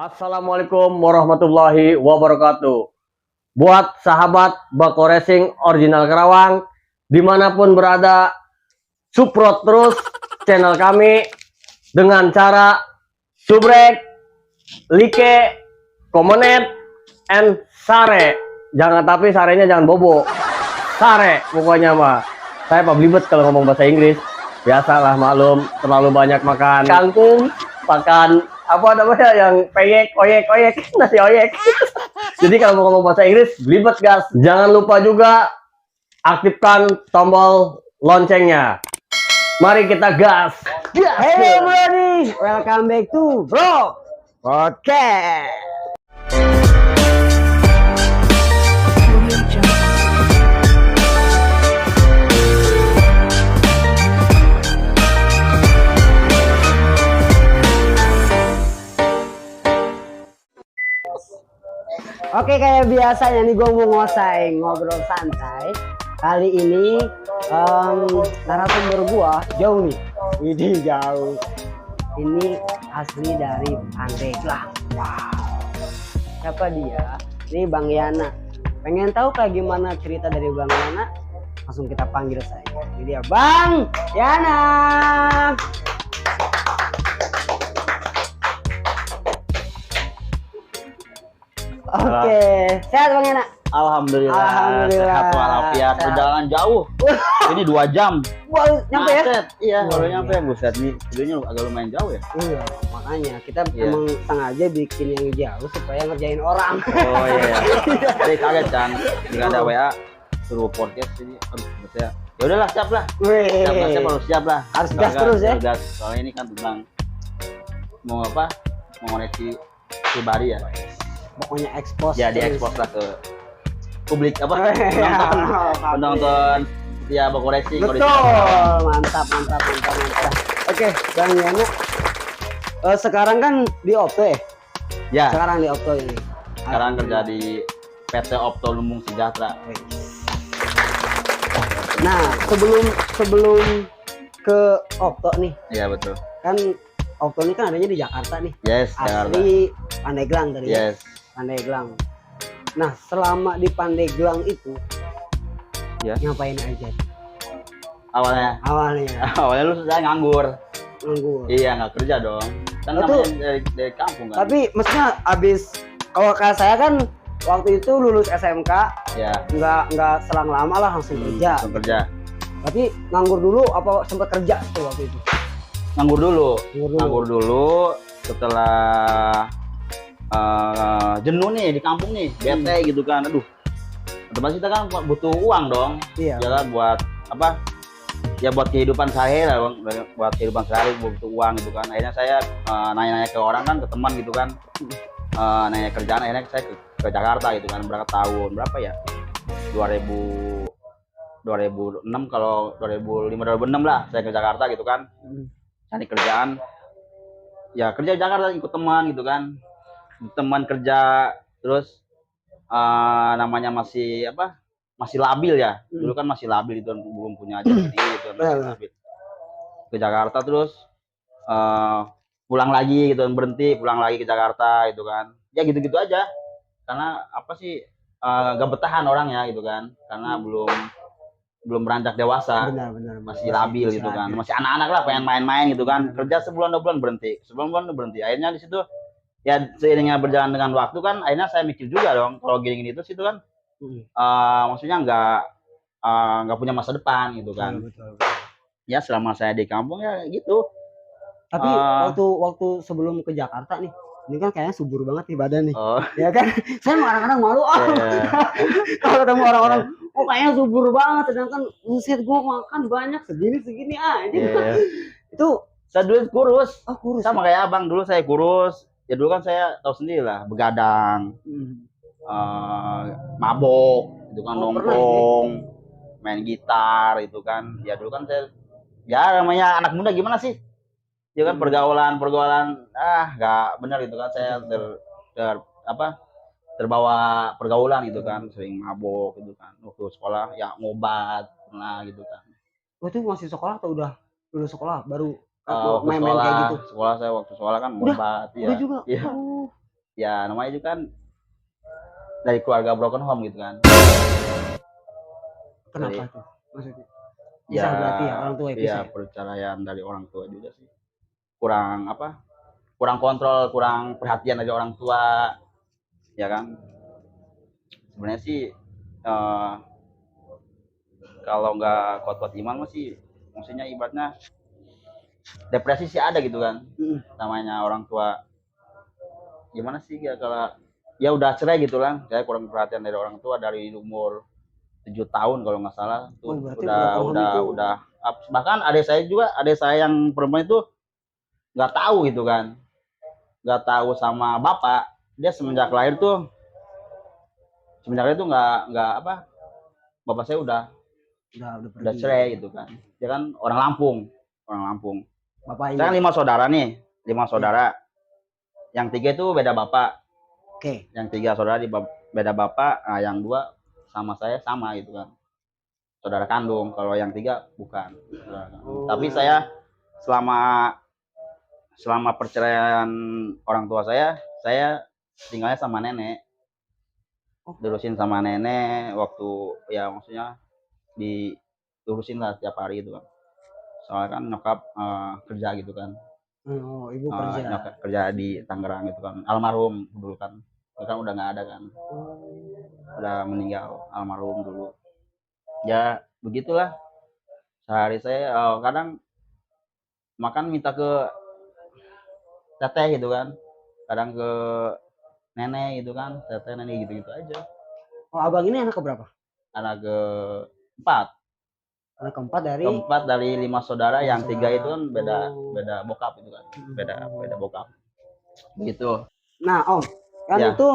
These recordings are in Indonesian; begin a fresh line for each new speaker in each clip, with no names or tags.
Assalamualaikum warahmatullahi wabarakatuh. Buat sahabat Bako Racing Original Karawang, dimanapun berada, support terus channel kami dengan cara subrek, like, comment, and share. Tapi sarenya jangan bobo. Share pokoknya mah. Saya pablibet kalau ngomong bahasa Inggris. Biasalah maklum, terlalu banyak makan kangkung, makan apa namanya yang oyek, nasi oyek. Jadi kalau mau ngomong bahasa Inggris, belibet gas. Jangan lupa juga aktifkan tombol loncengnya. Mari kita gas.
Hey everybody, welcome back to Bro Podcast. Oke, kayak biasanya nih gue mau ngosain ngobrol santai. Kali ini narasumber gua jauh nih. Ini jauh. Ini asli dari Pandeglang. Wow. Siapa dia? Ini Bang Yana. Pengen tahu kayak gimana cerita dari Bang Yana? Langsung kita panggil saja. Ini dia Bang Yana. Oke, sehat Bang Yana?
Alhamdulillah, sehat walafiat. Perjalanan jauh. Ini 2 jam.
Wow, nyampe ya?
Iya, baru nyampe. Buset nih, videonya agak lumayan jauh ya.
Iya, makanya kita emang sengaja bikin yang jauh supaya ngerjain orang.
Oh iya. Jadi kaget kan, jika ada WA suruh podcast ini. Aduh, saya. Ya udahlah, siap lah. Siap lah, siap harus siap lah.
Harus gas terus ya.
Gas. Soalnya ini kan tentang mau apa? Mau koneksi pribadi ya.
Pokoknya expose.
Ya, di-expose lah ke publik apa? Penonton ya Bako Racing.
Betul, mantap. Oke, Bang Yana. Sekarang kan di Opto ya?
Ya.
Sekarang di Opto ini.
Sekarang kerja di PT Opto Lumbung Sejahtera.
Nah, sebelum ke Opto nih,
Iya betul.
kan Opto ini kan adanya di Jakarta nih.
Yes, Jakarta.
Asli Pandeglang tadi.
Yes.
Pandeglang. Nah, selama di Pandeglang itu,
Ya.
ngapain aja?
Awalnya lu sudah nganggur. Iya, nggak kerja dong. Kan
Itu
namanya dari kampung kan.
tapi maksudnya abis, kalau kayak saya kan waktu itu lulus SMK,
ya,
nggak selang lama lah langsung kerja.
langsung kerja.
Tapi nganggur dulu apa sempat kerja tuh waktu itu?
Nganggur dulu. Setelah jenuh nih di kampung nih, bete gitu kan. Aduh. Otomatis kita kan butuh uang dong.
Iya.
Ya kan buat apa? Ya buat kehidupan sehari lah, Bang. Buat kehidupan sehari butuh uang gitu kan. Akhirnya saya nanya-nanya ke orang kan, ke teman gitu kan. Nanya kerjaan, akhirnya saya ke Jakarta gitu kan. Berapa tahun? Berapa ya? 2006 kalau 2005 2006 lah saya ke Jakarta gitu kan. Cari kerjaan. Ya kerja di Jakarta ikut teman gitu kan. Teman kerja terus namanya masih apa? Masih labil ya. Dulu kan masih labil itu belum punya aja gitu masih labil. Ke Jakarta terus pulang lagi gitu, berhenti pulang lagi ke Jakarta gitu kan. Ya gitu-gitu aja. Karena apa sih gak betahan orangnya gitu kan. Karena belum beranjak dewasa.
Benar.
Masih labil gitu kan. Masih anak-anak lah pengen main-main gitu kan. Kerja sebulan 2 bulan berhenti. Sebulan berhenti. Akhirnya di situ ya seiringnya berjalan dengan waktu kan akhirnya saya mikir juga dong kalau gini-gini terus itu kan maksudnya nggak punya masa depan gitu kan.
Betul.
Ya selama saya di kampung ya gitu.
Tapi waktu sebelum ke Jakarta nih, ini kan kayaknya subur banget nih badan nih.
Oh.
Ya kan? Saya kadang-kadang malu kalau ketemu orang-orang, oh kayaknya subur banget, sedangkan buset gua makan banyak segini aja. Itu
saya dulu kurus.
Oh, kurus.
Sama kayak abang, dulu saya kurus. Ya dulu kan saya tahu sendiri lah, begadang, mabok, itu kan nongkrong, main gitar, itu kan. Ya dulu kan saya, ya namanya anak muda gimana sih? Ya kan pergaulan, nggak benar itu kan. Saya terbawa pergaulan gitu kan, sering mabok gitu kan. Waktu sekolah ya ngobat pernah gitu kan.
Oh, itu masih sekolah atau udah lulus sekolah baru
Waktu
main-main kayak gitu?
Sekolah saya waktu sekolah kan ngobat.
Udah juga.
Iya. ya namanya juga kan dari keluarga broken home gitu kan.
Kenapa
Dari,
tuh? Maksudnya?
ya,
Pisah berarti ya orang tua ya, pisah
ya
ya?
perceraian dari orang tua juga sih. Kurang apa? Kurang kontrol, kurang perhatian dari orang tua, ya kan. Sebenarnya sih eh, kalau nggak kuat-kuat iman mah sih, maksudnya ibaratnya depresi sih ada gitu kan. Namanya orang tua gimana sih ya kalau ya udah cerai gitu kan, saya kurang perhatian dari orang tua dari umur 7 tahun kalau nggak salah
Oh
tuh
berarti
udah
broken home
udah
itu.
udah bahkan adik saya yang perempuan itu nggak tahu gitu kan, nggak tahu sama bapak. Dia semenjak lahir tuh nggak apa, bapak saya
Udah
udah
pergi.
cerai gitu kan. Dia kan orang Lampung.
Bapaknya.
Saya kan 5 saudara nih, 5 saudara.
Iya.
Yang 3 itu beda bapak,
Oke.
yang 3 saudara beda bapak. Nah, yang 2 sama saya sama gitu kan, saudara kandung. Kalau yang 3 bukan saudara kandung. Tapi saya selama selama perceraian orang tua saya tinggalnya sama nenek, diurusin sama nenek waktu, ya maksudnya diurusin lah tiap hari itu kan. Soalnya kan nyokap kerja gitu kan.
Oh, ibu kerja.
Nyokap kerja di Tangerang gitu kan, almarhum dulu kan. Dia kan udah nggak ada kan, udah meninggal almarhum dulu. Ya begitulah, sehari saya kadang makan minta ke teteh gitu kan, kadang ke nenek gitu kan, teteh nenek gitu-gitu aja.
Oh, abang ini anak keberapa?
Anak keempat.
Anak keempat dari.
Keempat dari 5 saudara, yang 3 itu kan beda
Oh.
beda bokap itu kan, beda bokap gitu.
Nah, Om, kan
Ya.
itu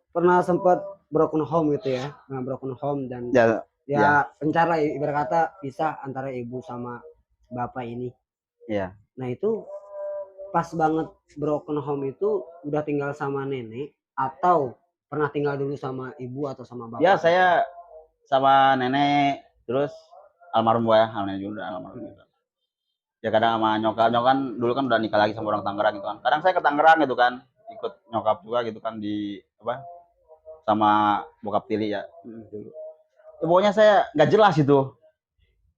pernah sempat broken home gitu ya. Nah, broken home dan
Ya,
ya pencar lah, ibarat kata pisah antara ibu sama bapak ini.
ya.
Nah, itu pas banget broken home itu udah tinggal sama nenek atau pernah tinggal dulu sama ibu atau sama bapak?
Ya saya sama nenek, terus almarhum gua ya, nenek juga almarhum juga. Ya kadang sama nyokap kan dulu kan udah nikah lagi sama orang Tangerang gitu kan. Kadang saya ke Tangerang gitu kan, ikut nyokap juga gitu kan di apa, sama bokap tiri ya. Dulu. Ya, pokoknya saya nggak jelas itu,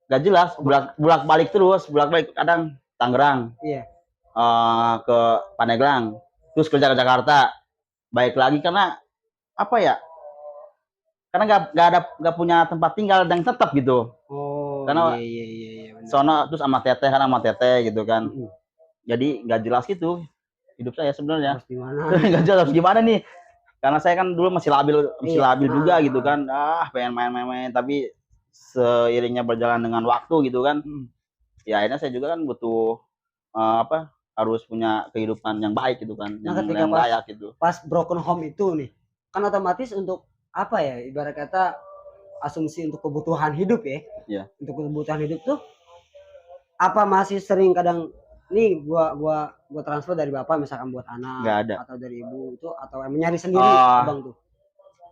nggak jelas, bulak balik terus, bulak balik kadang Tangerang,
Iya.
ke Pandeglang, terus kerja ke Jakarta, baik lagi karena apa ya? Karena nggak punya tempat tinggal dan tetap gitu.
Oh,
Karena
iya. Benar.
sono terus sama teteh gitu kan. Jadi nggak jelas gitu hidup saya sebenarnya.
Harus gimana?
Nggak jelas harus gimana nih. Karena saya kan dulu masih labil juga gitu kan. Pengen main-main, tapi seiringnya berjalan dengan waktu gitu kan. Ya akhirnya saya juga kan butuh apa, harus punya kehidupan yang baik gitu kan,
Nah,
yang layak gitu.
Pas broken home itu nih, kan otomatis untuk apa ya, ibarat kata asumsi untuk kebutuhan hidup ya.
Iya.
Untuk kebutuhan hidup tuh apa masih sering kadang nih gua transfer dari bapak misalkan buat anak,
Nggak ada.
atau dari ibu itu, atau yang nyari sendiri abang tuh?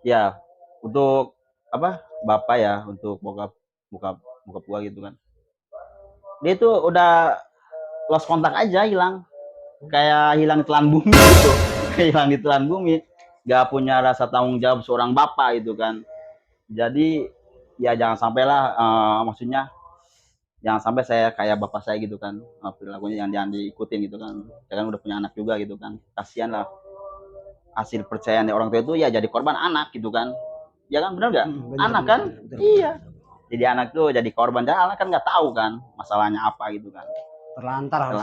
Ya untuk apa, bapak ya, untuk bokap gua gitu kan, dia tuh udah lost kontak aja, hilang kayak hilang di telan bumi gitu. Hilang di telan bumi, nggak punya rasa tanggung jawab seorang bapak itu kan. Jadi ya jangan sampailah, maksudnya jangan sampai saya kayak bapak saya gitu kan, perilakunya jangan diikutin gitu kan. Saya kan udah punya anak juga gitu kan, kasihan lah hasil percayaan dari orang tua itu ya jadi korban anak gitu kan. Ya kan, benar nggak? Anak kan,
bener.
iya. Jadi anak tuh jadi korban, dan anak kan nggak tahu kan masalahnya apa gitu kan.
Terlantar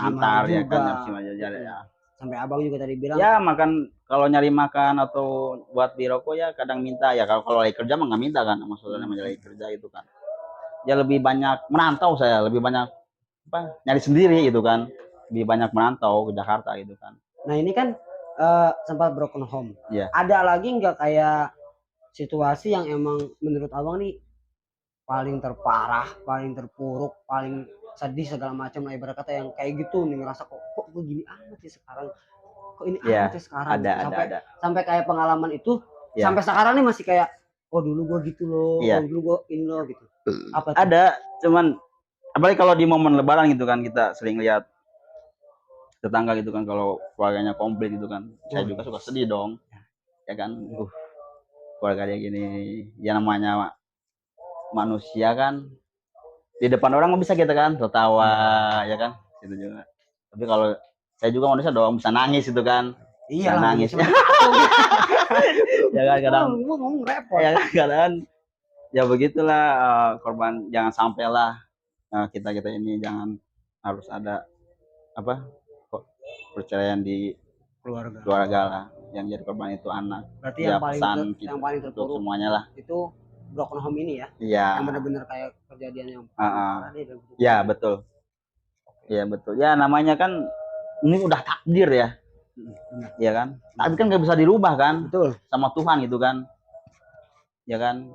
Ya
juga.
kan, harus aja ya.
Sampai abang juga tadi bilang
Ya makan, kalau nyari makan atau buat di rokok ya kadang minta ya, kalau lagi kerja mah nggak minta kan, maksudnya lagi kerja itu kan. Ya lebih banyak merantau, saya lebih banyak apa, nyari sendiri gitu kan, lebih banyak merantau ke Jakarta gitu kan.
Nah ini kan sempat broken home.
Iya.
Ada lagi nggak kayak situasi yang emang menurut abang nih paling terparah, paling terpuruk, paling sedih segala macam lah, ibarat kata yang kayak gitu nih, ngerasa kok gue gini amat sih sekarang, kok ini
Iya,
amat sih sekarang,
ada.
sampai kayak pengalaman itu
Iya.
sampai sekarang nih masih kayak, oh dulu gue gitu loh,
Iya.
oh dulu gue ini loh gitu. Apa tuh?
Ada, cuman apalagi kalau di momen Lebaran gitu kan, kita sering lihat tetangga gitu kan, kalau keluarganya komplit gitu kan, saya juga suka sedih dong, ya kan. Keluarga dia gini, ya namanya manusia kan, di depan orang bisa kita kan tertawa, ya kan, gitu juga. Tapi kalau saya juga manusia dong, bisa nangis gitu kan,
Iya
bisa
lah,
nangis, ya kan kadang,
ngomong repot.
ya kan kadang, ya begitulah, korban. Jangan sampailah kita kita ini jangan harus ada apa perceraian di keluarga lah, yang jadi korban itu anak.
Berarti
Ya
yang paling
pesan
yang paling
untuk
terpuruk
semuanya lah.
itu broken home ini ya,
Iya.
yang benar-benar kayak kejadian yang
Ah,
parah deh dalam hidup.
ya betul, ya betul. Ya namanya kan ini udah takdir ya,
Benar.
ya kan. Takdir kan nggak bisa dirubah kan,
Betul.
sama Tuhan gitu kan, ya kan.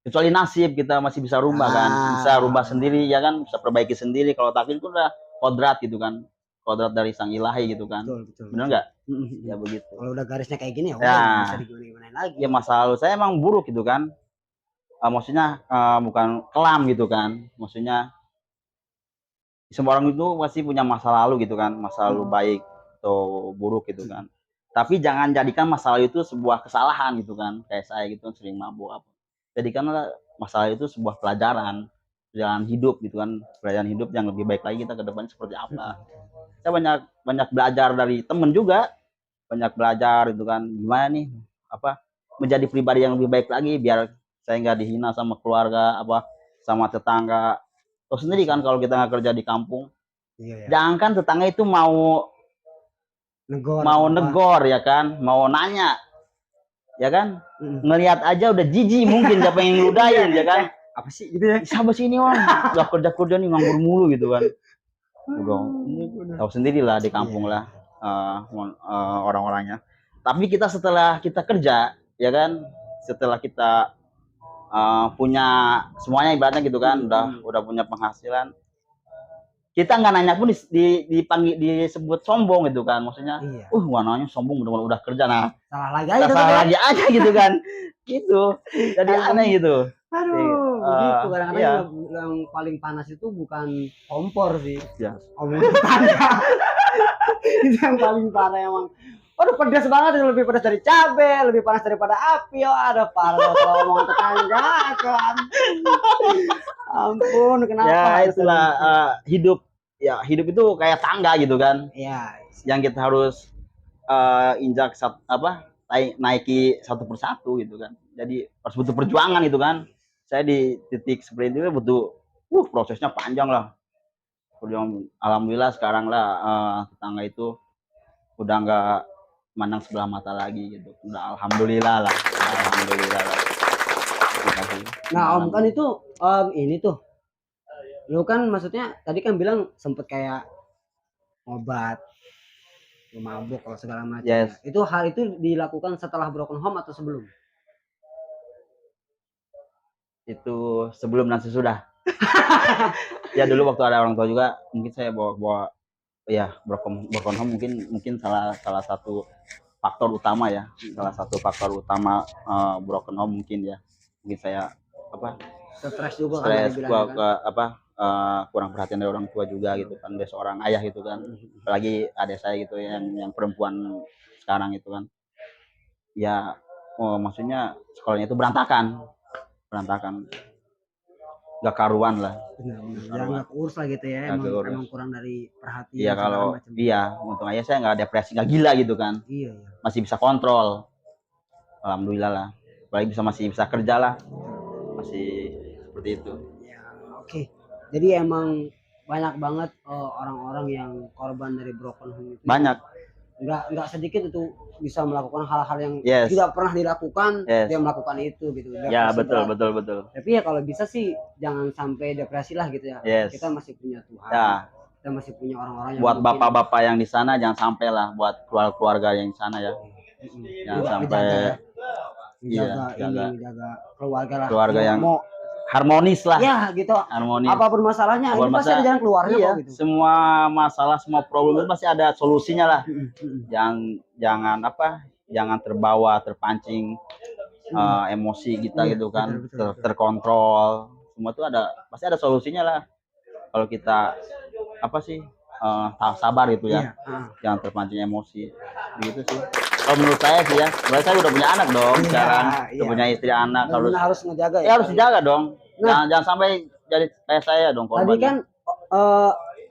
Kecuali nasib kita masih bisa rubah kan, bisa rubah sendiri ya kan, bisa perbaiki sendiri. Kalau takdir itu udah kodrat gitu kan, kodrat dari sang ilahi gitu kan.
Betul, betul.
Bener nggak?
Mm-mm.
Ya begitu.
Kalau udah garisnya kayak gini ya,
Ya.
udah bisa digimana-gimanain lagi.
Ya masa lalu saya emang buruk gitu kan. Maksudnya bukan kelam gitu kan. Maksudnya semua orang itu pasti punya masa lalu gitu kan, masa lalu baik atau buruk gitu kan. Tapi jangan jadikan masa lalu itu sebuah kesalahan gitu kan. Kayak saya gitu sering mabuk apa. Jadikanlah masalah itu sebuah pelajaran, pelajaran hidup gitu kan, pelajaran hidup yang lebih baik lagi kita ke depan seperti apa. Saya banyak belajar dari temen juga, banyak belajar itu kan, gimana nih apa menjadi pribadi yang lebih baik lagi biar saya nggak dihina sama keluarga apa sama tetangga. Tahu sendiri kan kalau kita nggak kerja di kampung,
Iya, ya.
jangankan tetangga itu mau negor ya kan, mau nanya ya kan, ngelihat aja udah jijik mungkin gak pengen ngeludahin ya kan,
Apa sih gitu ya?
siapa sih ini orang gak kerja nih nganggur mulu gitu kan. Udah tahu sendiri lah di kampung lah orang-orangnya. Tapi kita setelah kita kerja ya kan, setelah kita punya semuanya ibaratnya gitu kan, udah punya penghasilan, kita nggak nanya pun dipanggil disebut sombong gitu kan, maksudnya
Iya.
warnanya sombong udah kerja, nah
Salah lagi aja,
salah lagi aja gitu kan, gitu jadi aneh gitu.
Aduh, begitu kadang-kadang
iya.
yang paling panas itu bukan kompor sih,
Ya.
omongan tetangga. Itu yang paling parah emang. Aduh pedas banget, itu lebih pedas dari cabai, lebih panas daripada api. Oh, ada parah kalau omongan tetangga kan. Ampun, kenapa?
Ya
harus
itulah
ada-
hidup. Ya hidup itu kayak tangga gitu kan,
Iya.
yang kita harus injak naiki satu persatu gitu kan. Jadi harus butuh perjuangan gitu kan. Saya di titik seperti itu butuh prosesnya panjang lah. Alhamdulillah sekarang lah tetangga itu udah nggak mandang sebelah mata lagi gitu. Udah alhamdulillah lah. Alhamdulillah lah.
Nah, Om kan itu ini tuh. Lu kan maksudnya tadi kan bilang sempet kayak obat, lu mabuk kalau segala macam.
Yes.
Itu hal itu dilakukan setelah broken home atau sebelum?
Itu sebelum dan sesudah. Ya dulu waktu ada orang tua juga mungkin saya bawa ya broken home mungkin salah satu faktor utama ya, salah satu faktor utama broken home mungkin ya, mungkin saya
Stres juga
stres
kan,
kurang perhatian dari orang tua juga gitu kan, dari seorang ayah gitu kan, apalagi adik saya gitu yang perempuan sekarang itu kan ya, maksudnya sekolahnya itu berantakan nggak karuan lah.
Benar-benar nggak keurus lah gitu ya, emang kurang dari perhatian.
Iya kalau untung aja saya nggak depresi, nggak gila gitu kan.
Iya.
Masih bisa kontrol, alhamdulillah lah. Apalagi masih bisa kerja lah, masih seperti itu.
Ya, oke. Jadi emang banyak banget orang-orang yang korban dari broken home itu.
Banyak.
Nggak sedikit itu bisa melakukan hal-hal yang
Yes.
tidak pernah dilakukan,
Yes.
dia melakukan itu gitu.
Ya
Depresi
betul
berat. Tapi ya kalau bisa sih jangan sampai depresi lah gitu ya.
Yes.
Kita masih punya Tuhan.
Ya.
Kita masih punya orang-orang yang
buat
mungkin
bapak-bapak yang di sana jangan sampai lah, buat keluarga yang di sana ya. Jangan sampai
menjaga
keluarga yang
mau
harmonis lah.
ya gitu.
Harmonis.
Apapun masalahnya, ini pasti ada jalan keluarnya
iya,
kok gitu.
semua masalah, semua problem itu pasti ada solusinya lah. Jangan terbawa, terpancing emosi kita gitu kan, terkontrol. Semua itu pasti ada solusinya lah. Kalau kita sabar gitu
Iya.
ya, jangan terpancing emosi, gitu sih. Kalau menurut saya sih ya, berarti saya udah punya anak dong
Iya,
sekarang,
iya.
udah punya istri anak,
Benar-benar harus ngejaga
ya harus dijaga dong.
Nah.
Jangan sampai jadi kayak saya dong
Tadi
korbannya.
kan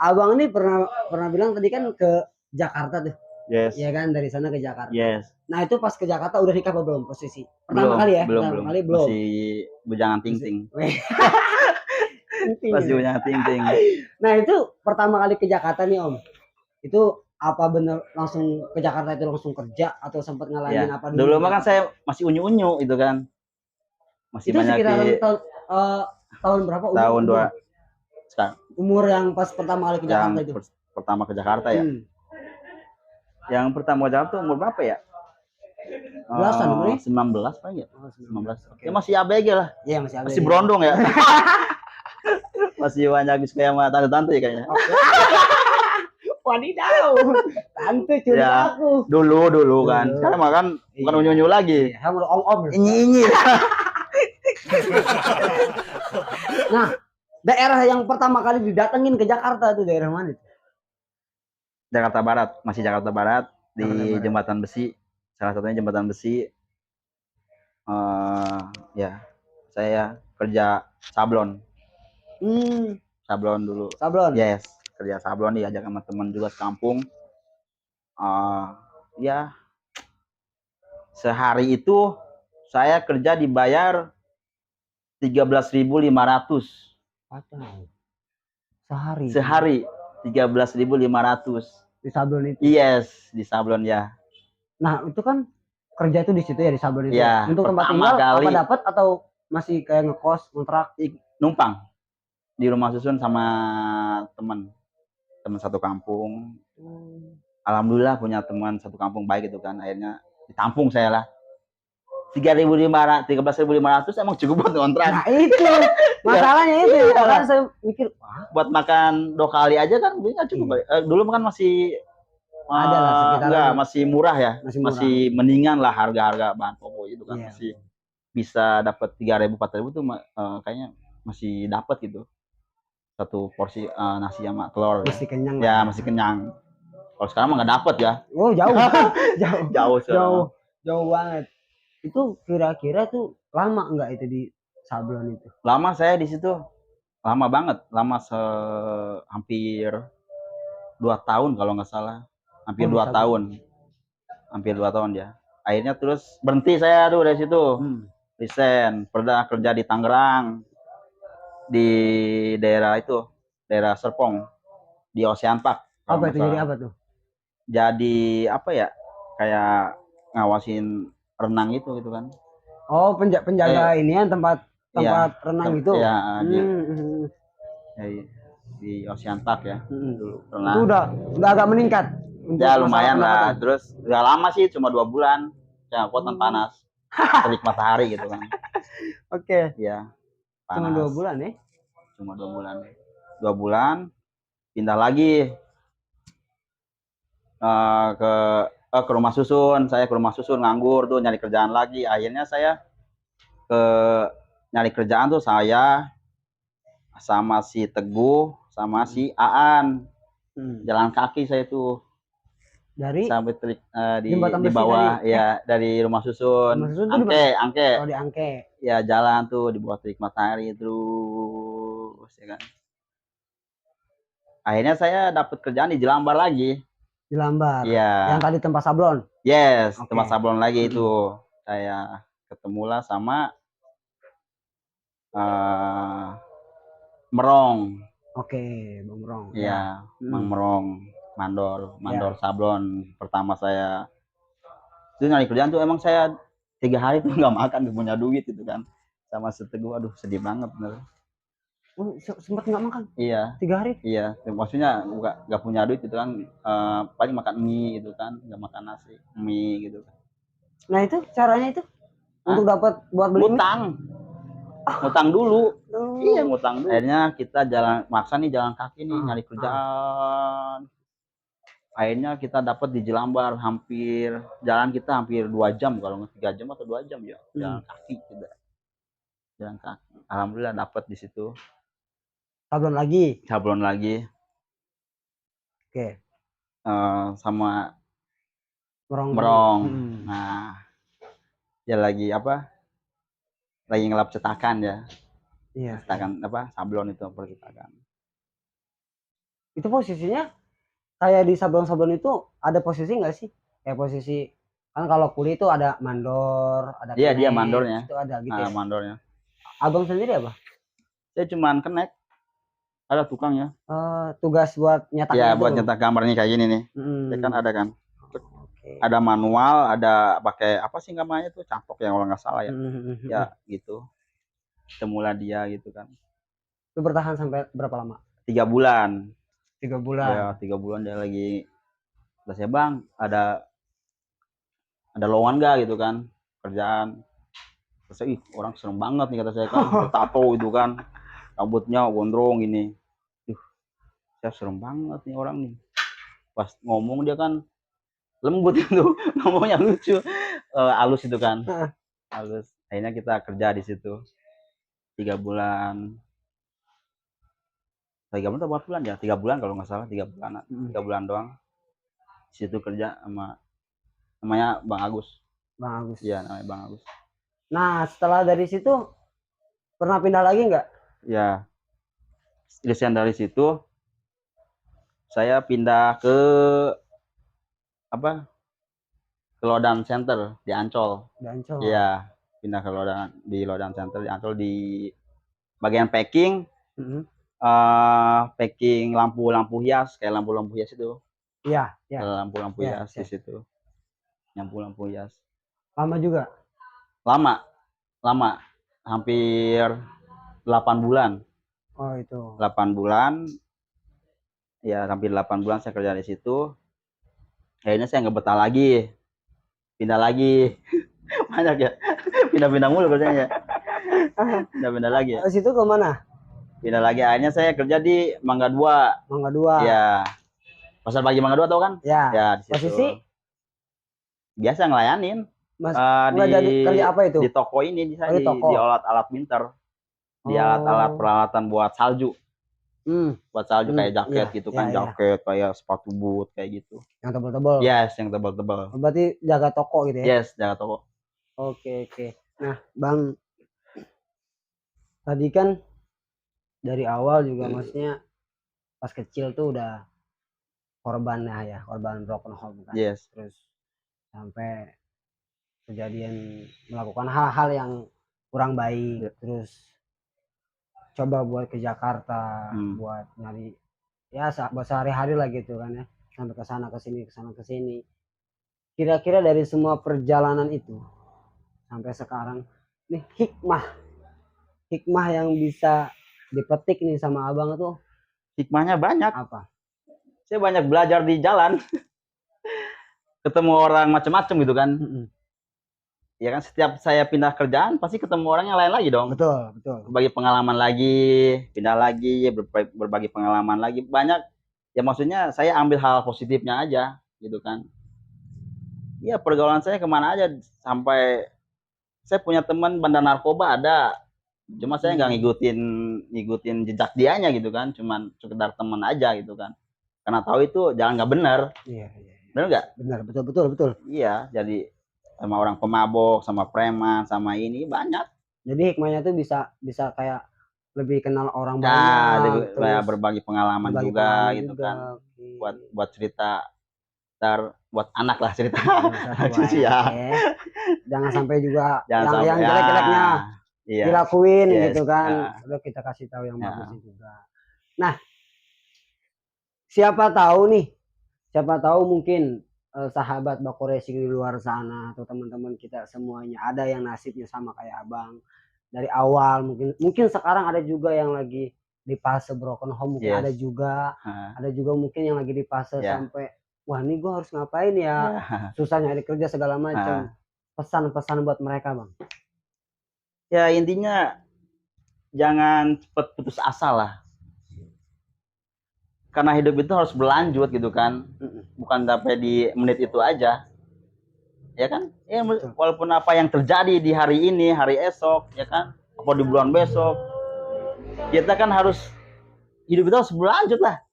abang ini pernah bilang tadi kan ke Jakarta tuh.
Yes.
Ya kan dari sana ke Jakarta.
Yes.
Nah itu pas ke Jakarta udah nikah apa belum posisi? Pertama
Belum,
kali ya?
belum,
Pertama
belum.
kali belum.
Masih bujangan ting-ting.
Penting.
Masih bujangan ting-ting.
Nah itu pertama kali ke Jakarta nih Om. Itu apa bener langsung ke Jakarta itu langsung kerja atau sempat ngalamin
Ya.
apa
Dulu
dulu?
mah kan saya masih unyu-unyu itu kan. Masih
Itu
banyak
sekitaran tahun berapa?
tahun dua sekarang.
Umur yang pas pertama kali ke Jakarta itu.
Pertama ke Jakarta ya. Yang pertama ke Jakarta umur berapa ya?
Belasan umurnya?
19 paling ya. 19.
Okay.
Ya masih ABG lah.
Iya masih ABG.
Masih berondong ya. Masih banyak kayak sama tante-tante ya kayaknya. Okay.
Wadidaw. Tante curhat
ya,
aku.
Dulu kan. Sekarang mah kan bukan unyu-unyu lagi.
Iya, udah om-om.
Inyi-inyi.
Nah, daerah yang pertama kali didatengin ke Jakarta itu daerah mana?
Jakarta Barat, masih Jakarta Barat di Jembatan Besi. Salah satunya Jembatan Besi. Ya, saya kerja sablon. Sablon dulu.
Sablon.
Yes, kerja sablon diajak sama teman juga sekampung. Ya, sehari itu saya kerja dibayar 13.500.
Sehari.
Sehari 13.500.
Di sablon itu.
Yes, di sablon ya.
Nah, itu kan kerja itu di situ ya di sablon itu.
Ya,
untuk tempat tinggal apa dapat atau masih kayak ngekos, kontrak?
Numpang di rumah susun sama teman satu kampung. Alhamdulillah punya teman satu kampung baik itu kan, akhirnya ditampung saya lah. 13.500 emang cukup buat kontrak.
Nah itu masalahnya itu ya. Kan saya mikir
buat makan 2 kali aja kan nggak cukup. Dulu kan masih
ada lah
enggak, masih murah ya, masih mendingan lah harga-harga bahan pokok itu kan. Masih bisa dapat 3.000 4.000 tuh kayaknya masih dapat gitu. Satu porsi nasi sama telur.
Masih kenyang.
Ya, masih kenyang. Kalau sekarang mah nggak dapat ya.
Oh, jauh. Jauh banget. Itu kira-kira tuh lama nggak itu di sablon itu?
Lama saya di situ. Lama banget, hampir 2 tahun kalau nggak salah. Hampir 2 tahun. Hampir 2 tahun ya. Akhirnya terus berhenti saya tuh dari situ. Resign, pernah kerja di Tangerang. Di daerah Serpong. Di Ocean Park.
Apa itu jadi apa tuh?
Jadi apa ya? Kayak ngawasin renang itu gitu kan.
Oh, penjaga inian tempat renang itu.
Iya, di Ocean Park ya. Dulu pernah.
Itu udah agak meningkat.
Ya lumayan lah. Terus udah lama sih, cuma 2 bulan. Ya kuatan panas. Terik matahari gitu kan.
Oke.
Iya.
Cuma 2 bulan ya?
Cuma 2 bulan. 2 bulan pindah lagi ke rumah susun. Saya ke rumah susun nganggur tuh nyari kerjaan lagi. Akhirnya saya nyari kerjaan tuh saya sama si Teguh sama si Aan. Jalan kaki saya tuh
dari
sampai di bawah ya, dari rumah susun. Angke.
Oh, di Angke.
Ya jalan tuh di bawah terik matahari terus ya kan. Akhirnya saya dapat kerjaan di Jelambar lagi.
Jelambar.
Iya.
Yang tadi tempat sablon.
Yes, tempat sablon lagi itu. Saya ketemulah sama Merong.
Oke, Bang Merong.
Iya, Bang Merong, mandor sablon pertama saya. Itu nyari kerjaan tuh emang saya 3 hari tuh nggak makan, nggak punya duit itu kan. Sama Seteguh, aduh sedih banget bener.
Oh, sempat nggak makan?
Iya.
3 hari?
Iya, maksudnya nggak punya duit gitu kan, paling makan mie gitu kan, nggak makan nasi, mie gitu kan.
Nah itu caranya itu untuk dapat buat beli
ngutang dulu. Iya, ngutang dulu. Akhirnya kita jalan kaki nih nyari kerjaan. Akhirnya kita dapat di Jelambar, jalan kita hampir 2 jam, kalau nggak 3 jam atau 2 jam ya, jalan kaki kita. Jalan kaki. Alhamdulillah dapat di situ.
Sablon lagi. Oke.
sama
Merong.
Merong.
Hmm.
Nah, dia lagi apa? Lagi ngelap cetakan ya.
Iya.
Cetakan apa? Sablon itu percetakan.
Itu posisinya kayak di sablon-sablon itu ada posisi nggak sih? Kayak posisi kan kalau kuli itu ada mandor, ada
Iya, dia
kenek,
mandornya.
itu ada gitu ya.
Mandornya.
Abang sendiri apa?
Saya cuman kenek. Ada tukangnya.
Tugas buat nyetaknya
Ya, buat
itu.
nyetak gambarnya kayak gini nih. Ya kan ada kan.
Oke.
Ada manual, ada pakai apa sih namanya tuh, catok ya kalau nggak salah ya. Ya gitu. Semula dia gitu kan.
Itu bertahan sampai berapa lama?
3 bulan.
3 bulan.
Ya 3 bulan dia lagi. Terus ya bang, ada lowongan nggak gitu kan kerjaan. Terus saya, ih orang serem banget nih kata saya kan, bertato itu kan, rambutnya gondrong ini. Saya serem banget nih orang nih. Pas ngomong dia kan lembut itu, ngomongnya lucu, halus itu kan, halus. Akhirnya kita kerja di situ 3 bulan. 3 bulan atau 4 bulan ya? 3 bulan kalau nggak salah, 3 bulan, 3 bulan doang. Di situ kerja sama namanya Bang Agus.
Bang Agus.
Iya, namanya Bang Agus.
Nah, setelah dari situ pernah pindah lagi nggak?
Ya, desain dari situ saya pindah ke apa? Ke Lodan Center di Ancol.
Di Ancol.
Iya, pindah ke Lodan Center di Ancol di bagian packing. Packing lampu-lampu hias, kayak lampu-lampu hias itu.
Iya, iya.
Lampu-lampu
Iya,
hias di situ. Lampu-lampu hias.
Lama juga?
Lama. Hampir 8 bulan.
Oh, itu.
8 bulan. Ya, hampir 8 bulan saya kerja di situ. Akhirnya saya nggak betah lagi. Pindah lagi. Banyak ya. Pindah-pindah mulu kerjanya. Pindah-pindah lagi.
Di situ ke mana?
Pindah lagi. Akhirnya saya kerja di Mangga 2.
Mangga 2.
Ya. Pasar pagi Mangga 2 tau kan?
Ya.
Ya, di situ.
Posisi
biasa ngelayanin.
Mas,
di
kerja apa itu?
Di toko ini di
toko.
di alat-alat winter. Di alat-alat peralatan buat salju. Buat salju kayak jaket gitu kan, jaket kayak sepatu boot kayak gitu.
Yang tebal-tebal.
Yes, yang tebal-tebal.
Berarti jaga toko gitu ya?
Yes, jaga toko.
Oke. Nah, Bang, tadi kan dari awal juga maksudnya pas kecil tuh udah korbannya ya, korban broken home kan.
Yes.
Terus sampai kejadian melakukan hal-hal yang kurang baik, terus coba buat ke Jakarta, buat nyari ya buat sehari-hari lah gitu kan ya, sampai ke sana ke sini. Kira-kira dari semua perjalanan itu sampai sekarang nih hikmah yang bisa dipetik nih sama abang tuh,
hikmahnya banyak.
apa?
Saya banyak belajar di jalan. Ketemu orang macam-macam gitu kan. Ya kan, setiap saya pindah kerjaan pasti ketemu orang yang lain lagi dong.
Betul.
Berbagi pengalaman lagi, pindah lagi, berbagi pengalaman lagi, banyak. Ya maksudnya saya ambil hal positifnya aja gitu kan. Ya pergaulan saya kemana aja, sampai saya punya teman bandar narkoba ada. Cuma saya nggak ngikutin jejak dianya gitu kan, cuman sekedar teman aja gitu kan. Karena tahu itu jalan nggak benar. Iya. Benar nggak?
Benar, betul.
Iya, jadi sama orang pemabok, sama preman, sama ini banyak.
Jadi hikmahnya tuh bisa kayak lebih kenal orang banyak,
terus berbagi pengalaman juga gitu kan. Buat cerita buat anak lah cerita.
Ya. Jangan sampai juga yang jelek-jeleknya dilakuin gitu kan. Udah kita kasih tahu yang bagusnya juga. Nah, siapa tahu mungkin sahabat Bako Racing di luar sana atau teman-teman kita semuanya ada yang nasibnya sama kayak abang dari awal, mungkin sekarang ada juga yang lagi di fase broken home, mungkin ada juga mungkin yang lagi di fase sampai wah ini gue harus ngapain ya, susah nyari kerja segala macam. Pesan-pesan buat mereka bang?
Ya intinya jangan cepet putus asa lah. Karena hidup itu harus berlanjut gitu kan, bukan sampai di menit itu aja, ya kan? Ya walaupun apa yang terjadi di hari ini, hari esok, ya kan? Apa di bulan besok, kita kan harus hidup itu harus berlanjut lah,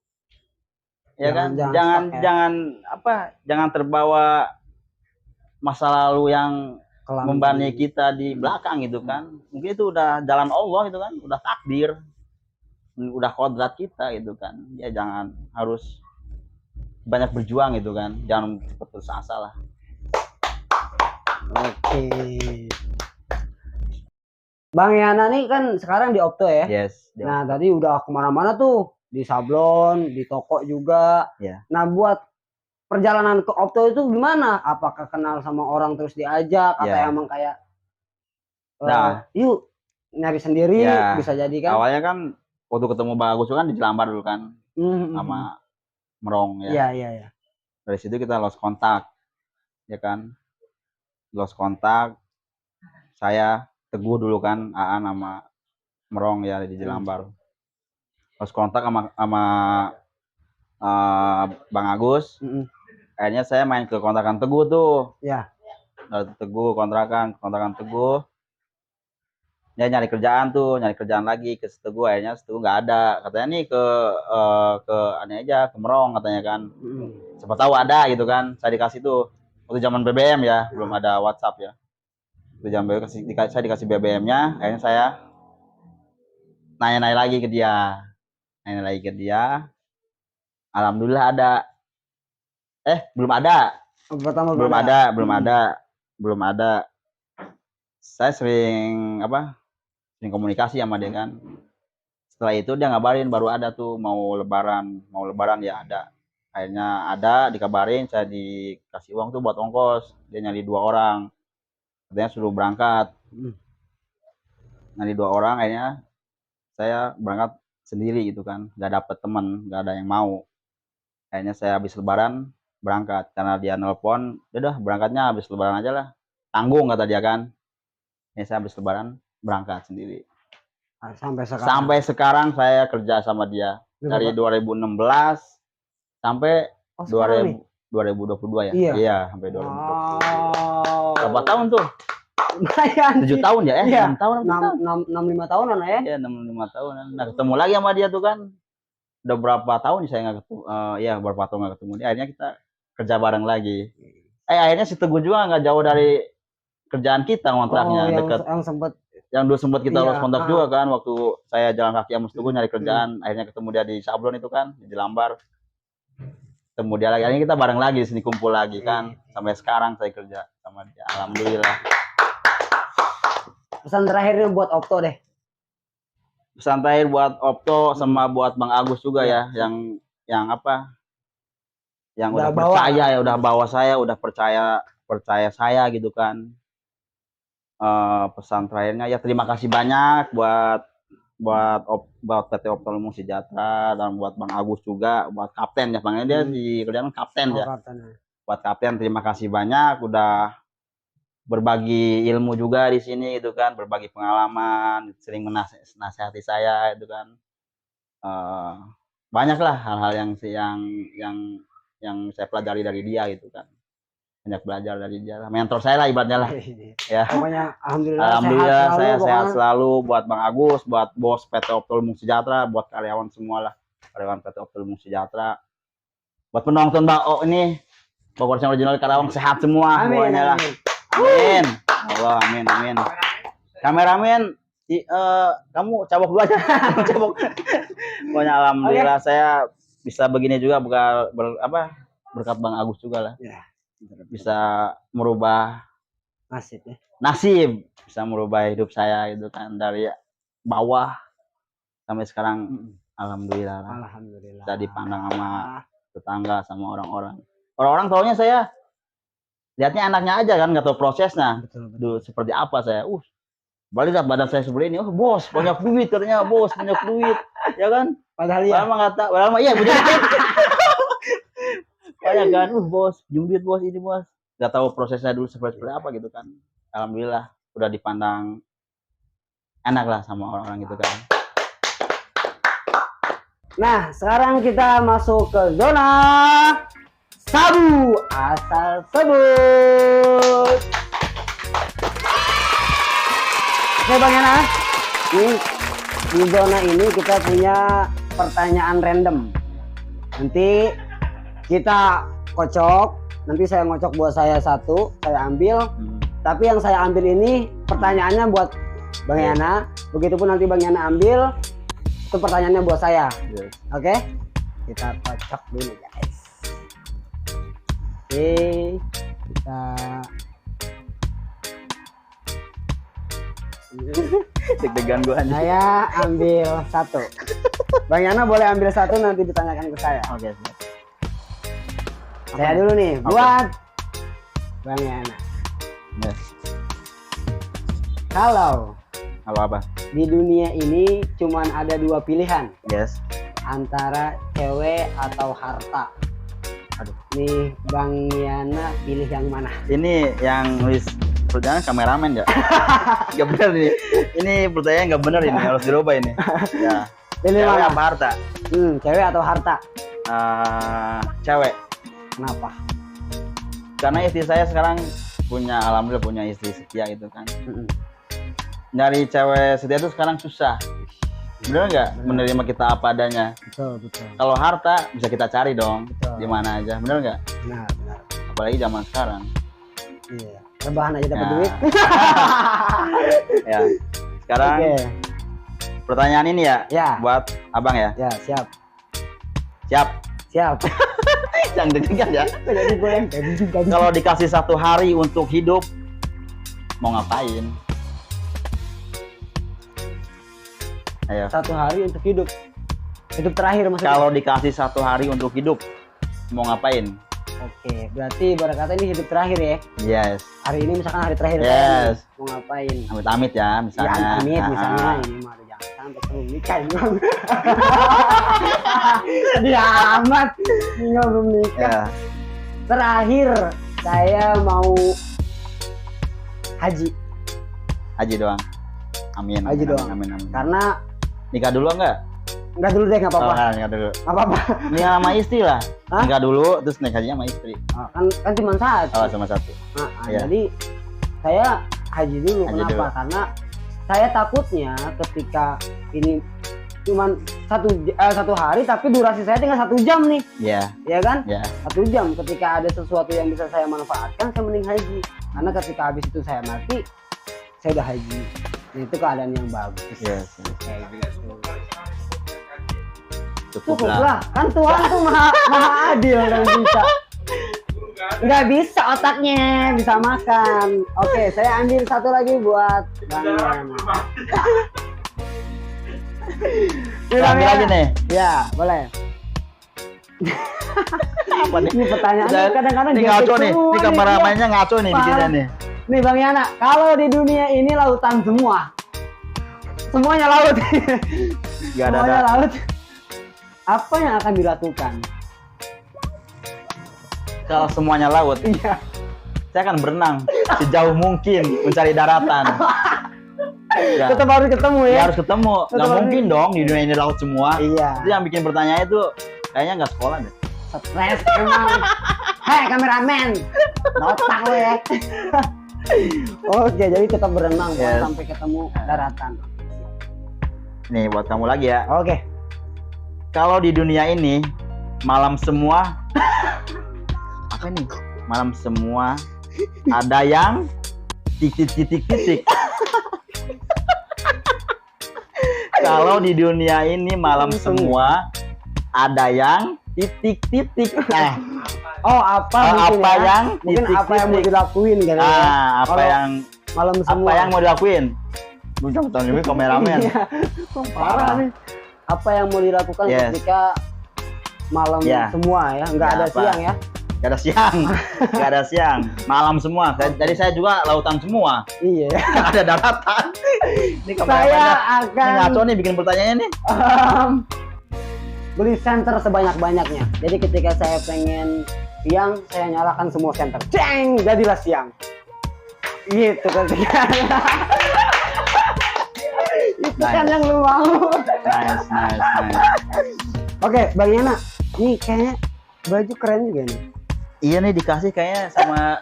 Ya kan?
Jangan
Jangan
stuck ya.
jangan terbawa masa lalu yang
Kelam
membebani kita di belakang gitu kan. Mungkin itu udah jalan Allah gitu kan, udah takdir, udah kodrat kita gitu kan. Ya jangan harus banyak berjuang gitu kan, jangan putus asa lah.
Oke. Bang Yana nih kan sekarang di Opto ya.
Yes.
Nah tadi udah kemana-mana tuh, di sablon, di toko juga.
Ya.
Nah buat perjalanan ke Opto itu gimana? Apakah kenal sama orang terus diajak atau
Ya.
emang kayak
Nah.
yuk nyari sendiri
Ya.
bisa jadi kan?
Awalnya kan waktu ketemu Bang Agus kan di Jelambar dulu kan, sama Merong ya.
Iya.
Dari situ kita lost kontak, ya kan? Lost kontak. Saya Teguh dulu kan, Aan sama Merong ya di Jelambar. Lost kontak sama Bang Agus. Akhirnya saya main ke kontrakan Teguh tuh.
Ya.
Teguh kontrakan Teguh. Dia nyari kerjaan lagi ke Teguh. Akhirnya Teguh nggak ada. Katanya nih ke aneh aja ke Merong katanya kan. Siapa tahu ada gitu kan. Saya dikasih tuh waktu zaman BBM ya, belum ada WhatsApp ya. Waktu zaman BBM saya dikasih BBM-nya. Akhirnya saya nanya lagi ke dia. Alhamdulillah ada. Belum ada.
Pertama
Belum ada. Saya sering komunikasi sama dia kan. Setelah itu dia ngabarin baru ada tuh mau lebaran ya ada. Akhirnya ada dikabarin, saya dikasih uang tuh buat ongkos. Dia nyari 2 orang. Katanya suruh berangkat. Nyari 2 orang, akhirnya saya berangkat sendiri gitu kan. Gak dapet teman, gak ada yang mau. Akhirnya saya habis lebaran berangkat karena dia nelpon, udah berangkatnya habis lebaran aja lah. Tanggung kata dia kan. Ya saya habis lebaran berangkat sendiri. Sampai sekarang saya kerja sama dia dari 2016 sampai 2022 ya. Iya, sampai 2022. Berapa tahun tuh?
Lumayan.
7 tahun ya?
Iya.
6 tahun.
5 tahunan ya?
Iya, 5 tahunan. Nah, ketemu lagi sama dia tuh kan. Udah berapa tahun saya nggak ketemu. Berapa tahun nggak ketemu dia. Akhirnya kita kerja bareng lagi. Akhirnya si Teguh juga nggak jauh dari kerjaan kita kontraknya dekat. Yang dulu sempat kita lost kontak juga kan waktu saya jalan kaki sama Teguh nyari kerjaan. Akhirnya ketemu dia di Sablon itu kan, di Lambar. Ketemu dia lagi. Akhirnya kita bareng lagi di sini, kumpul lagi kan. Sampai sekarang saya kerja sama dia. Alhamdulillah.
Pesan terakhirnya buat Opto deh.
Pesan terakhir buat Opto sama buat Bang Agus juga ya, yang udah percaya ya, udah bawa saya, udah percaya saya gitu kan. Pesan terakhirnya ya terima kasih banyak buat PT Opto Lumbung Sejahtera dan buat Bang Agus juga, buat kapten ya, panggilnya dia di kerjaan kapten ya. Buat kapten terima kasih banyak udah berbagi ilmu juga di sini gitu kan, berbagi pengalaman, sering menasihati saya itu kan. Banyak lah hal-hal yang saya pelajari dari dia gitu kan. Banyak belajar dari dia lah. Mentor saya lah ibaratnya lah. Ya.
Pokoknya
alhamdulillah saya sehat selalu, buat Bang Agus, buat bos PT Opto Lumbung Sejahtera, buat karyawan semua lah. Karyawan PT Opto Lumbung Sejahtera. Buat penonton ini Bogor Original Karawang sehat semua semuanya lah. Amin. Allah, amin. Kameramen, kamu cabok dulu aja. Cabok. Pokoknya alhamdulillah saya bisa begini juga berkat Bang Agus juga lah.
Ya.
Bisa merubah
nasib ya.
Bisa merubah hidup saya itu kan dari bawah sampai sekarang. Alhamdulillah. Bisa dipandang sama tetangga, sama orang-orang. Orang-orang taunya saya lihatnya anaknya aja kan, nggak tahu prosesnya. Betul. Seperti apa saya. Balik lihat badan saya seperti ini. Bos, banyak duit ternyata, bos, banyak duit. Ya kan?
Padahal iya.
Padahal iya begitu. Kayak kan, bos, jumbit bos, ini bos. Nggak tahu prosesnya dulu seperti apa gitu kan. Alhamdulillah udah dipandang enak lah sama orang-orang gitu kan.
Nah, sekarang kita masuk ke zona sabu asal sebut. Oke Bang Yana, di zona ini kita punya pertanyaan random. Nanti Kita kocok. Nanti saya ngocok buat saya satu, saya ambil. Tapi yang saya ambil ini pertanyaannya buat Bang Yana. Begitupun nanti Bang Yana ambil, itu pertanyaannya buat saya.
Yes.
Oke? Kita kocok dulu guys. Oke, kita
Deg-degan gua nih.
saya ambil satu. Bang Yana boleh ambil satu, nanti ditanyakan ke saya.
Oke, siap.
Saya dulu nih,
Oke.
buat Bang Yana.
Yes.
Kalau
Halo apa?
di dunia ini cuman ada dua pilihan,
Yes.
antara cewek atau harta.
Aduh.
Nih Bang Yana pilih yang mana?
Ini yang nulis pertanyaan kameramen ya? Gak bener nih. Ini pertanyaan gak bener ini, harus dirubah ini. Ya.
Pilih
Cewek
mana?
apa harta?
Cewek atau harta?
Cewek.
Kenapa?
Karena istri saya sekarang alhamdulillah punya istri setia gitu kan. Nyari cewek setia itu sekarang susah. Bener nggak? Menerima kita apa adanya.
Betul, betul.
Kalau harta bisa kita cari dong,
Betul.
di mana aja. Bener nggak?
Benar, benar.
Apalagi zaman sekarang.
Iya. Rebahan aja dapat
Ya.
duit.
Ya. Sekarang
Oke.
pertanyaan ini ya,
Ya.
buat abang ya.
Ya, siap.
Siap.
Siap.
Jangan deg-degan ya.
Jadi gue yang kayak
Kalau dikasih 1 hari untuk hidup, mau ngapain? Ayo.
1 hari untuk hidup. Hidup terakhir maksudnya.
Kalau dikasih 1 hari untuk hidup, mau ngapain?
Oke, berarti ibarat kata ini hidup terakhir ya.
Yes.
Hari ini misalkan hari terakhir
Yes.
saya nih, mau ngapain?
Amit-amit ya, misalnya.
Ya, amit misalnya
Ah.
ini mah jangan sampai belum nikah ini, Bang. Dia amat tinggal belum nikah.
Ya.
Terakhir saya mau haji.
Haji doang. Amin.
Haji
amin,
doang.
Amin, amin.
Karena
Nikah dulu enggak?
enggak dulu deh, enggak apa-apa.
Oh, nikah dulu.
Enggak apa-apa.
Nikah sama istri lah.
Hah?
Nikah dulu, terus naik hajinya sama istri.
Kan cuma satu.
Oh, sama satu. Iya.
Jadi saya haji dulu.
Haji
Kenapa?
dulu.
Karena saya takutnya ketika ini cuman satu hari tapi durasi saya tinggal 1 jam nih,
Iya,
ya kan?
ya.
1 jam. Ketika ada sesuatu yang bisa saya manfaatkan, saya mending haji. Karena ketika habis itu saya mati, saya udah haji. Nah, itu keadaan yang bagus.
Yes.
Kayak gitu.
Cukup
Cukup
lah.
lah, kan Tuhan tuh maha adil dan bisa. Nggak bisa otaknya, bisa makan. Oke, saya ambil satu lagi buat Bang Yana.
Ambil aja nih.
Ya, boleh.
Apa nih?
Ini pertanyaannya kadang-kadang
Ini
gepek
ngaco nih.
semua
Ini
nih,
kameramennya ngaco nih
Parah.
bikinnya nih.
Nih Bang Yana, kalau di dunia ini lautan semua. Semuanya laut.
Gak ada.
Semuanya laut. Apa yang akan dilakukan?
Kalau semuanya laut,
Iya.
saya akan berenang sejauh mungkin mencari daratan. Ya,
Tetap harus ketemu ya.
ya harus ketemu.
Tetap
Nggak
harus-
mungkin dong di dunia ini laut semua.
Iya.
Itu yang bikin pertanyaan itu kayaknya nggak sekolah deh.
Stres emang. Hei kameramen, notak lo ya. Oke, jadi tetap berenang
Yes.
sampai ketemu daratan.
Nih buat kamu lagi ya.
Oke.
Kalau di dunia ini malam semua apa nih? Malam semua ada yang titik. Kalau di dunia ini malam semua ada yang titik. Nah,
Oh apa mungkin
apa
ya?
yang
mungkin apa yang mau
titik-titik.
dilakuin kali ya?
apa
Kalau
yang
malam semua.
apa yang mau dilakuin? Bukan tahun ini kameramen.
Iya. Parah nih. Apa yang mau dilakukan
Yes.
ketika malam
Ya.
semua ya? Nggak
Ya,
ada
apa?
siang ya?
Gak ada siang, gak ada siang, malam semua. Jadi saya juga lautan semua,
Iya.
gak ada daratan. Ini
Saya
kameramen
akan
ini ngaco nih bikin pertanyaannya nih.
beli senter sebanyak-banyaknya. Jadi ketika saya pengen siang, saya nyalakan semua senter. Ceng, jadilah siang. Gitu ketika. Itu kan
Nice.
yang lu mau.
Nice.
Oke, Bang Yana, nih kayaknya baju keren juga nih.
Iya nih dikasih kayaknya sama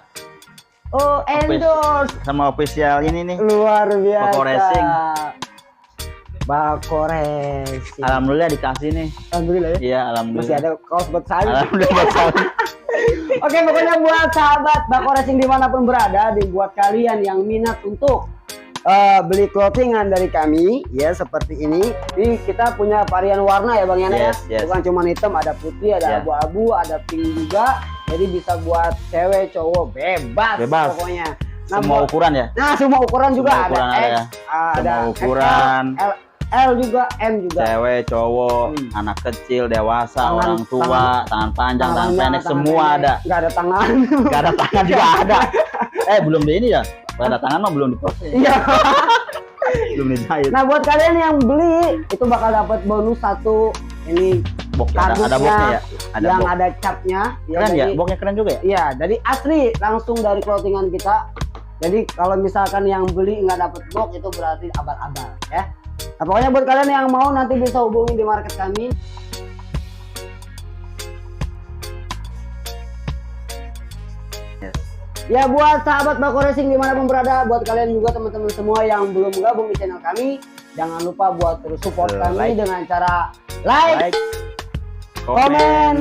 Oh, endorse.
official ini nih.
Luar biasa.
Bako Racing.
Bako Racing.
Alhamdulillah dikasih nih.
Alhamdulillah ya.
Iya,
Masih
alhamdulillah.
ada kaos buat saya.
Alhamdulillah buat saya.
Oke, pokoknya buat sahabat Bako Racing dimanapun berada, dibuat kalian yang minat untuk beli clothingan dari kami, ya seperti ini. Ini kita punya varian warna ya Bang Yana
Yes,
ya.
yes.
Bukan cuma hitam, ada putih, ada
Yeah.
abu-abu, ada pink juga. Jadi bisa buat cewek, cowok, bebas,
Bebas.
pokoknya.
Semua ukuran ya.
Nah, semua ukuran juga
Semua ukuran
ada
ada
X,
ya.
ada
Semua ukuran.
XL, L juga, M juga.
Cewek, cowok,
Hmm.
anak kecil, dewasa,
Tangan-
orang tua, tangan panjang, tangan
Tangannya,
pendek,
tangan
semua
pendek.
ada.
Nggak ada tangan.
Gak ada tangan juga ada. Belum di ini ya. Kalau ada tangan mah belum diproses.
Iya.
Belum dijahit.
Nah, buat kalian yang beli itu bakal dapat bonus satu ini
Box ada
kardusnya
boxnya ya. Ada
yang
box.
ada capnya.
Keren ya,
jadi-
boxnya keren juga ya.
Iya, dari asli langsung dari clothingan kita. Jadi kalau misalkan yang beli nggak dapet box itu berarti abal-abal ya. Nah, pokoknya buat kalian yang mau nanti bisa hubungi di market kami.
Yes.
Ya buat sahabat Bako Racing dimanapun berada, buat kalian juga teman-teman semua yang belum gabung di channel kami, jangan lupa buat terus support kami
Like.
dengan cara like,
Like,
komen,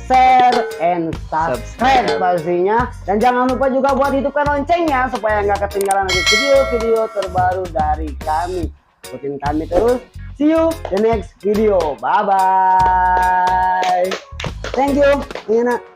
share, and subscribe
Subscribe.
pastinya. Dan jangan lupa juga buat hidupkan loncengnya supaya nggak ketinggalan lagi video-video terbaru dari kami. Ikutin kami terus. See you the next video. Bye bye. Thank you. Nina.